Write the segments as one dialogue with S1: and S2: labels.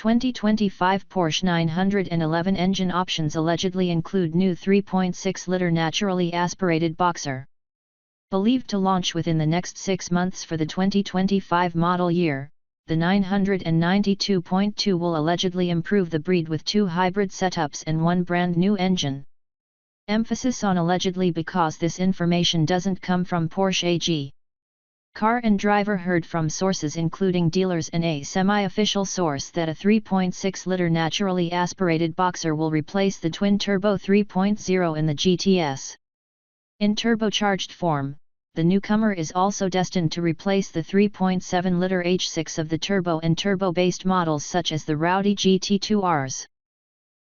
S1: 2025 Porsche 911 engine options allegedly include new 3.6-liter naturally aspirated boxer. Believed to launch within the next 6 months for the 2025 model year, the 992.2 will allegedly improve the breed with 2 hybrid setups and 1 brand new engine. Emphasis on allegedly because this information doesn't come from Porsche AG. Car and Driver heard from sources including dealers and a semi-official source that a 3.6-liter naturally aspirated boxer will replace the twin-turbo 3.0 in the GTS. In turbocharged form, the newcomer is also destined to replace the 3.7-liter H6 of the turbo and turbo-based models such as the rowdy GT2Rs.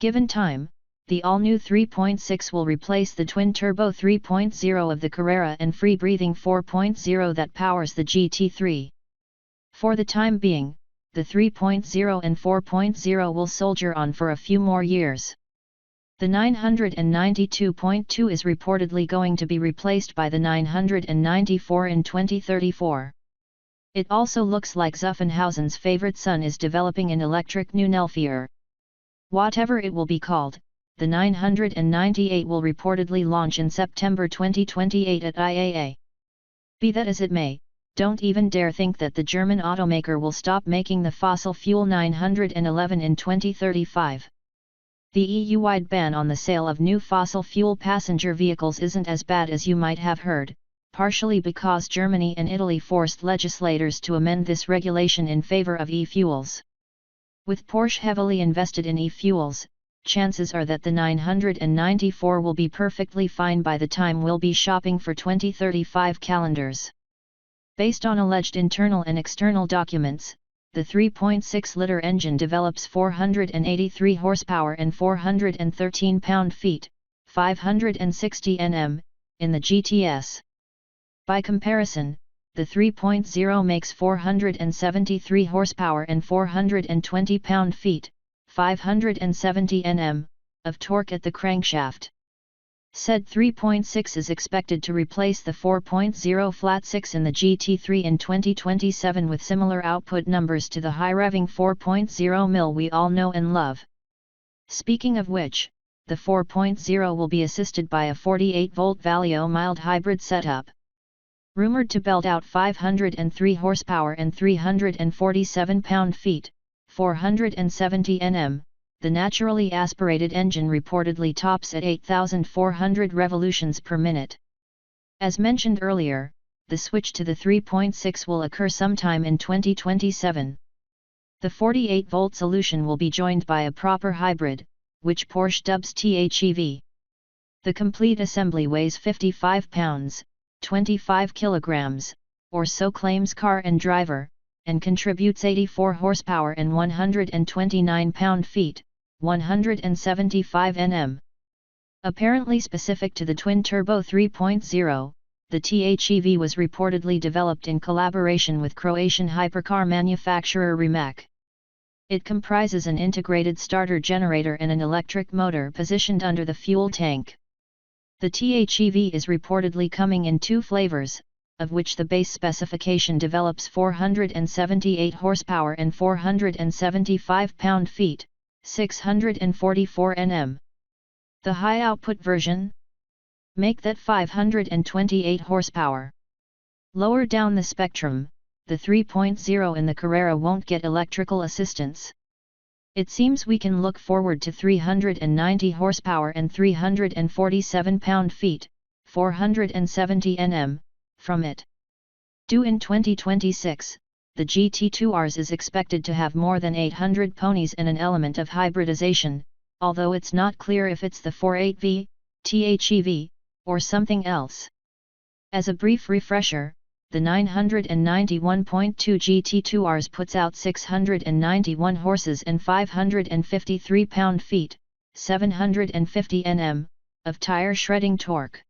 S1: Given time, the all-new 3.6 will replace the twin-turbo 3.0 of the Carrera and free-breathing 4.0 that powers the GT3. For the time being, the 3.0 and 4.0 will soldier on for a few more years. The 992.2 is reportedly going to be replaced by the 994 in 2034. It also looks like Zuffenhausen's favorite son is developing an electric new Nelfier. Whatever it will be called, the 998 will reportedly launch in September 2028 at IAA. Be that as it may, don't even dare think that the German automaker will stop making the fossil fuel 911 in 2035. The EU-wide ban on the sale of new fossil fuel passenger vehicles isn't as bad as you might have heard, partially because Germany and Italy forced legislators to amend this regulation in favor of e-fuels. With Porsche heavily invested in e-fuels, chances are that the 994 will be perfectly fine by the time we'll be shopping for 2035 calendars. Based on alleged internal and external documents, the 3.6-liter engine develops 483 horsepower and 413 pound-feet, 560 Nm, in the GTS. By comparison, the 3.0 makes 473 horsepower and 420 pound-feet, 570 Nm, of torque at the crankshaft. Said 3.6 is expected to replace the 4.0 flat-6 in the GT3 in 2027 with similar output numbers to the high-revving 4.0 mil we all know and love. Speaking of which, the 4.0 will be assisted by a 48-volt Valeo mild hybrid setup. Rumored to belt out 503 horsepower and 347 pound-feet, 470 Nm, the naturally aspirated engine reportedly tops at 8,400 revolutions per minute. As mentioned earlier, the switch to the 3.6 will occur sometime in 2027. The 48-volt solution will be joined by a proper hybrid, which Porsche dubs THEV. The complete assembly weighs 55 pounds, 25 kilograms, or so claims Car and Driver, and contributes 84 horsepower and 129 pound-feet, 175 Nm. Apparently specific to the twin-turbo 3.0, the THEV was reportedly developed in collaboration with Croatian hypercar manufacturer Rimac. It comprises an integrated starter generator and an electric motor positioned under the fuel tank. The THEV is reportedly coming in 2 flavors, of which the base specification develops 478 horsepower and 475 pound-feet, 644 Nm. The high-output version? Make that 528 horsepower. Lower down the spectrum, the 3.0 in the Carrera won't get electrical assistance. It seems we can look forward to 390 horsepower and 347 pound-feet, 470 Nm, from it. Due in 2026, the GT2Rs is expected to have more than 800 ponies and an element of hybridization, although it's not clear if it's the 48V, THEV, or something else. As a brief refresher, the 991.2 GT2Rs puts out 691 horses and 553 pound-feet, 750 Nm, of tire shredding torque.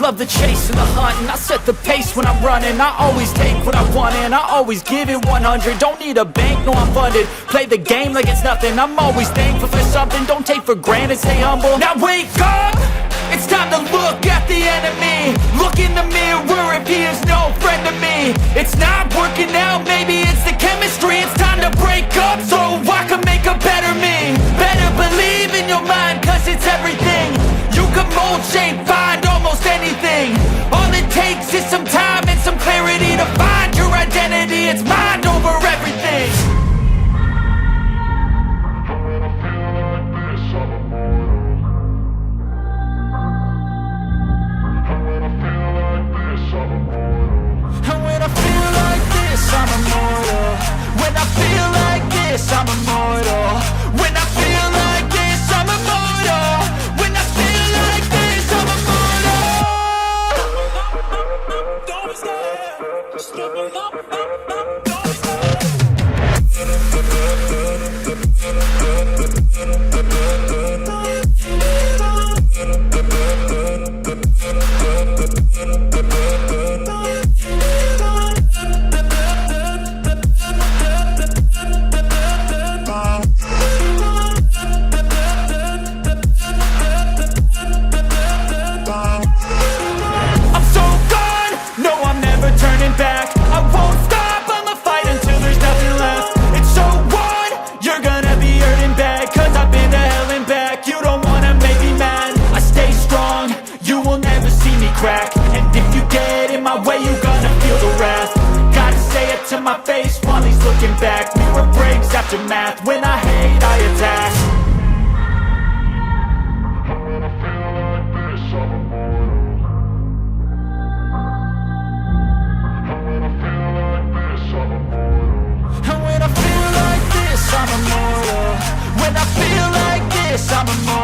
S2: love the chase and the hunt, and I set the pace when I'm running. I always take what I want and I always give it 100. Don't need a bank, no I'm funded. Play the game like it's nothing. I'm always thankful for something. Don't take for granted, stay humble. Now wake up! It's time to look at the enemy. Look in the mirror if he is no friend to me. It's not working out, maybe it's the chemistry. It's time to break up so I can make a better me. Better believe in your mind, cause it's everything. You can mold, shape, find almost anything. All it takes is some time and some clarity to find your identity. It's mind over everything. And when I feel like this, I'm immortal. When I feel like this, I'm immortal. When I feel like this, I'm immortal. When I feel like this, I'm immortal. Don't stop, just keep it up. To my face while he's looking back. Mirror breaks after math. When I hate, I attack. And when I feel like this, I'm immortal. And when I feel like this, I'm immortal. And when I feel like this, I'm immortal. When I feel like this, I'm immortal.